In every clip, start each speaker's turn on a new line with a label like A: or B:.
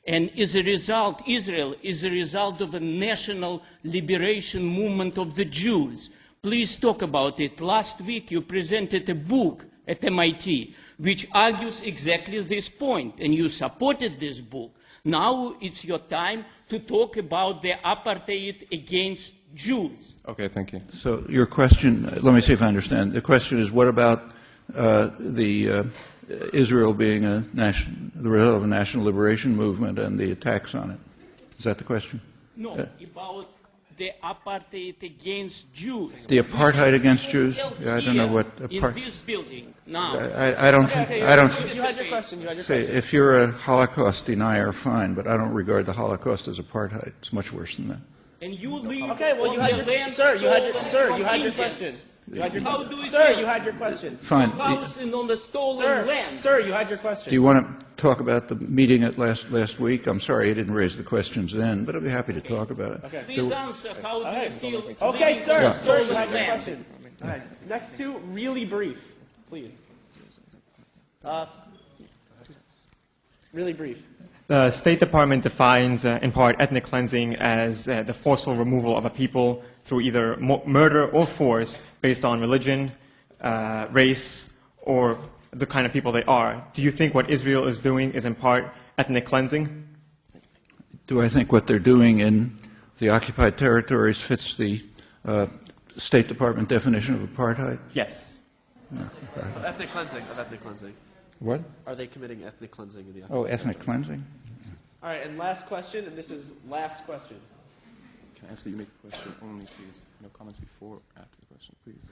A: And as a result, Israel is a result of a national liberation movement of the Jews. Please talk about it. Last week you presented a book at MIT which argues exactly this point, and you supported this book. Now it's your time to talk about the apartheid against Jews.
B: Okay, thank you.
C: So your question, let me see if I understand. The question is, what about Israel being the result of a national liberation movement and the attacks on it? Is that the question?
A: No, about the apartheid against Jews.
C: The apartheid against Jews? Yeah, I don't know what
A: in this building now.
C: I don't. I don't.
D: You had your question. You had your
C: Say,
D: question.
C: if you're a Holocaust denier, fine, but I don't regard the Holocaust as apartheid. It's much worse than that.
A: And you live
D: Okay, well, you had your question. Sir, you had your question. You had your question.
C: Fine.
A: Housing on the stolen land.
D: Sir, you had your question.
C: Do you want to talk about the meeting at last week? I'm sorry I didn't raise the questions then, but I'd be happy to talk about it.
D: Okay.
A: Please answer. How do you feel?
D: Okay, sir.
C: Yeah.
D: Sir, you had your question. All right. Next two, really brief, please. Really brief.
E: The State Department defines, in part, ethnic cleansing as the forceful removal of a people through either murder or force based on religion, race, or the kind of people they are. Do you think what Israel is doing is, in part, ethnic cleansing?
C: Do I think what they're doing in the occupied territories fits the State Department definition of apartheid?
E: Yes.
D: Of ethnic cleansing.
C: What?
D: Are they committing ethnic cleansing in the
C: Oh, ethnic cleansing?
D: All right, and last question, and this is last question.
B: Can I ask that you make the question only, please? No comments before or after the question, please.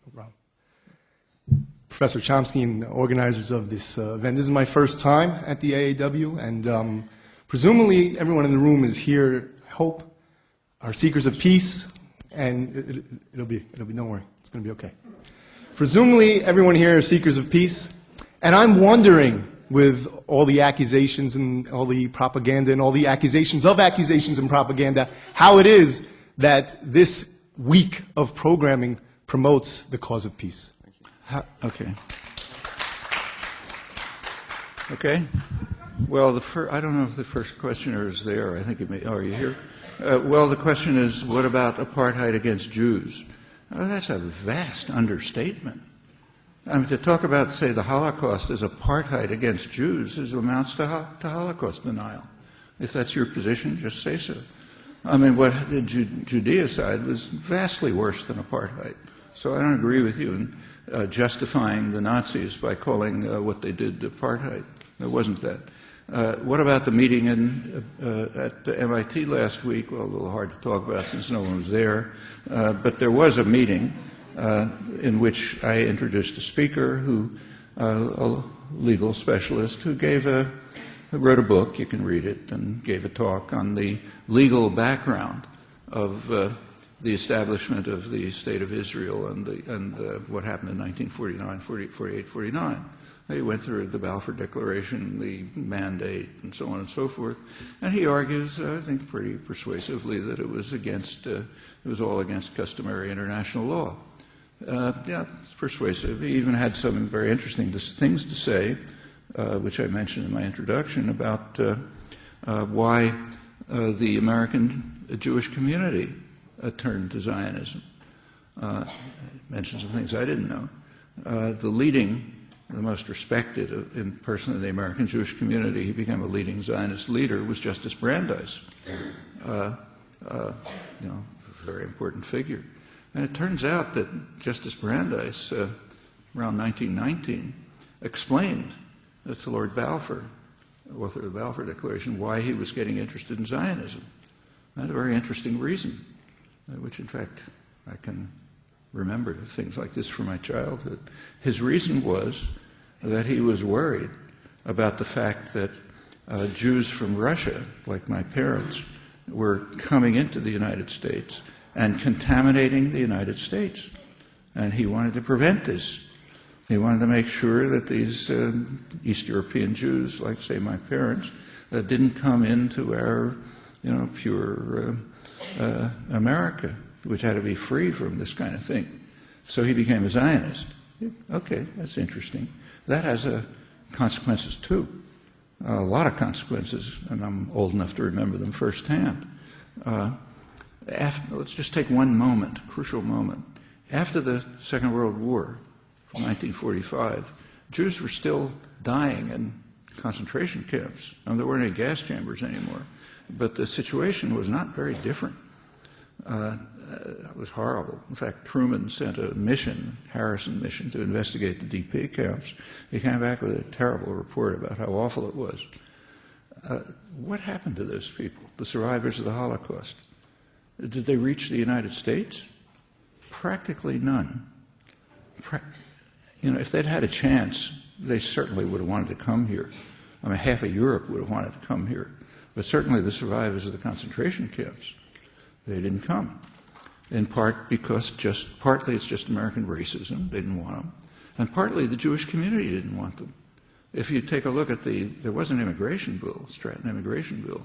F: No problem. Professor Chomsky and the organizers of this event. This is my first time at the AAW, and presumably everyone in the room is here, I hope, are seekers of peace, and it'll be, don't worry, it's going to be okay. Presumably everyone here is seekers of peace, and I'm wondering, with all the accusations and all the propaganda and all the accusations and propaganda, how it is that this week of programming promotes the cause of peace.
C: Okay. Okay. Well, I don't know if the first questioner is there. I think it may. Oh, are you here? Well, the question is, what about apartheid against Jews? Oh, that's a vast understatement. I mean, to talk about, say, the Holocaust as apartheid against Jews amounts to Holocaust denial. If that's your position, just say so. I mean, what the Judeicide was vastly worse than apartheid. So I don't agree with you in justifying the Nazis by calling what they did apartheid. It wasn't that. What about the meeting at MIT last week? Well, a little hard to talk about since no one was there. But there was a meeting in which I introduced a speaker a legal specialist who wrote a book, you can read it, and gave a talk on the legal background of the establishment of the State of Israel and what happened in 1949, 48, 49. He went through the Balfour Declaration, the mandate, and so on and so forth. And he argues, I think pretty persuasively, that it was all against customary international law. Yeah, it's persuasive. He even had some very interesting things to say, which I mentioned in my introduction, about why the American Jewish community turned to Zionism. Mentioned some things I didn't know. The most respected person in the American Jewish community, he became a leading Zionist leader, was Justice Brandeis. A very important figure. And it turns out that Justice Brandeis, around 1919, explained to Lord Balfour, author of the Balfour Declaration, why he was getting interested in Zionism. That's a very interesting reason, which in fact I can remember things like this from my childhood. His reason was that he was worried about the fact that Jews from Russia, like my parents, were coming into the United States and contaminating the United States. And he wanted to prevent this. He wanted to make sure that these East European Jews, like, say, my parents, didn't come into our, pure America, which had to be free from this kind of thing. So he became a Zionist. Okay, that's interesting. That has consequences too. a lot of consequences, and I'm old enough to remember them firsthand. Let's just take one moment, a crucial moment. After the Second World War, from 1945, Jews were still dying in concentration camps. And there weren't any gas chambers anymore. But the situation was not very different. It was horrible. In fact, Truman sent a mission, Harrison mission, to investigate the DP camps. He came back with a terrible report about how awful it was. What happened to those people, the survivors of the Holocaust? Did they reach the United States? Practically none. If they'd had a chance, they certainly would have wanted to come here. I mean, half of Europe would have wanted to come here. But certainly the survivors of the concentration camps, they didn't come. In part because partly it's just American racism, they didn't want them, and partly the Jewish community didn't want them. If you take a look at there was an immigration bill, Stratton immigration bill.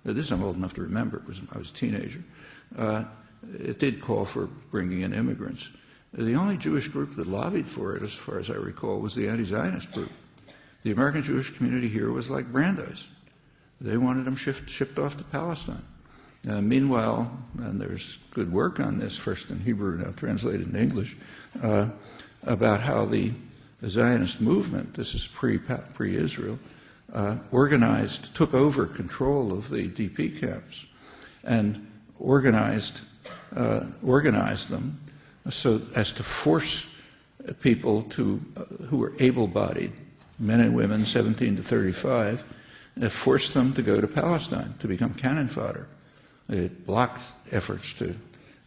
C: This I'm old enough to remember. I was a teenager. It did call for bringing in immigrants. The only Jewish group that lobbied for it, as far as I recall, was the anti-Zionist group. The American Jewish community here was like Brandeis. They wanted them shipped off to Palestine. Meanwhile, and there's good work on this, first in Hebrew, now translated in English, about how the Zionist movement, this is pre-Israel, took over control of the DP camps and organized them so as to force people who were able-bodied, men and women 17 to 35, forced them to go to Palestine to become cannon fodder. It blocked efforts to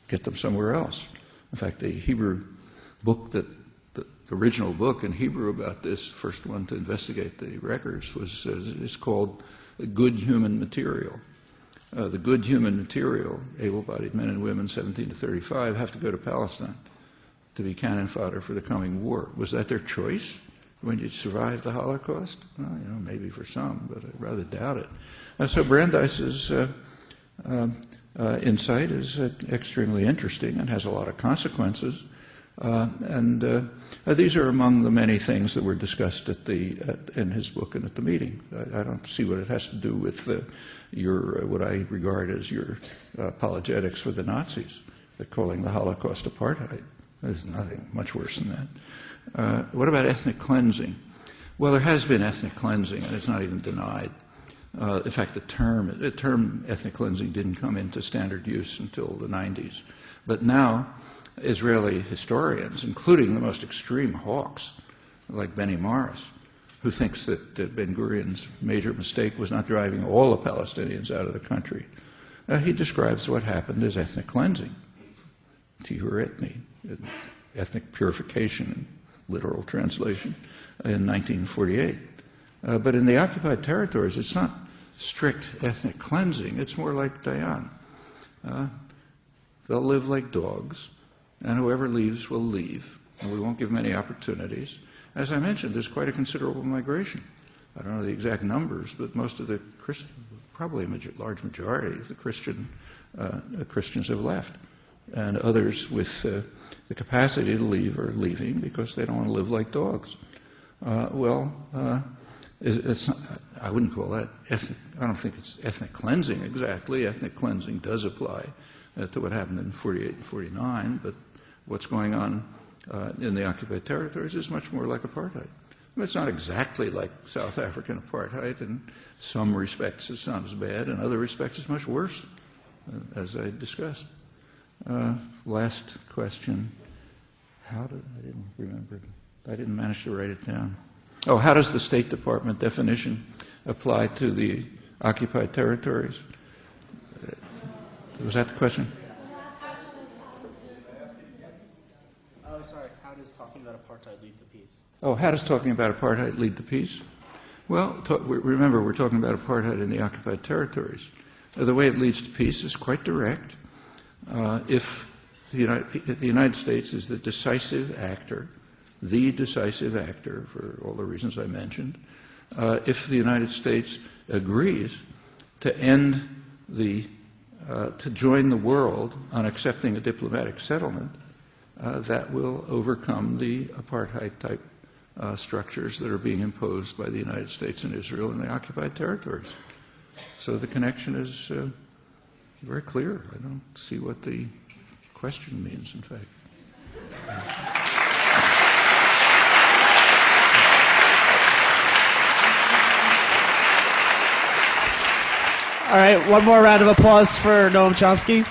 C: get them somewhere else. In fact, the Hebrew book the original book in Hebrew about this, first one to investigate the records, is called Good Human Material. The good human material, able-bodied men and women 17 to 35, have to go to Palestine to be cannon fodder for the coming war. Was that their choice when you survived the Holocaust? Well, maybe for some, but I rather doubt it. So Brandeis's insight is extremely interesting and has a lot of consequences. These are among the many things that were discussed in his book and at the meeting. I don't see what it has to do with what I regard as your apologetics for the Nazis, calling the Holocaust apartheid. There's nothing much worse than that. What about ethnic cleansing? Well, there has been ethnic cleansing, and it's not even denied. In fact, the term ethnic cleansing didn't come into standard use until the 90s. But now, Israeli historians, including the most extreme hawks, like Benny Morris, who thinks that Ben-Gurion's major mistake was not driving all the Palestinians out of the country, he describes what happened as ethnic cleansing, tifur ethni, ethnic purification, literal translation, in 1948. But in the occupied territories, it's not strict ethnic cleansing. It's more like Dayan. They'll live like dogs, and whoever leaves will leave, and we won't give them any opportunities. As I mentioned, there's quite a considerable migration. I don't know the exact numbers, but most of the probably a large majority of the Christians have left, and others with the capacity to leave are leaving because they don't want to live like dogs. It's not, I wouldn't call that ethnic. I don't think it's ethnic cleansing exactly. Ethnic cleansing does apply to what happened in 48 and 49, but what's going on in the occupied territories is much more like apartheid. It's not exactly like South African apartheid. In some respects, it's not as bad. In other respects, it's much worse, as I discussed. Last question. I didn't remember. I didn't manage to write it down. Oh, how does the State Department definition apply to the occupied territories? Was that the question?
D: Oh, sorry. How does talking about apartheid lead to peace?
C: Oh, how does talking about apartheid lead to peace? Well, remember, we're talking about apartheid in the occupied territories. The way it leads to peace is quite direct. If the United States is the decisive actor for all the reasons I mentioned, if the United States agrees to to join the world on accepting a diplomatic settlement, that will overcome the apartheid type structures that are being imposed by the United States and Israel in the occupied territories. So the connection is very clear. I don't see what the question means, in fact.
D: All right, one more round of applause for Noam Chomsky.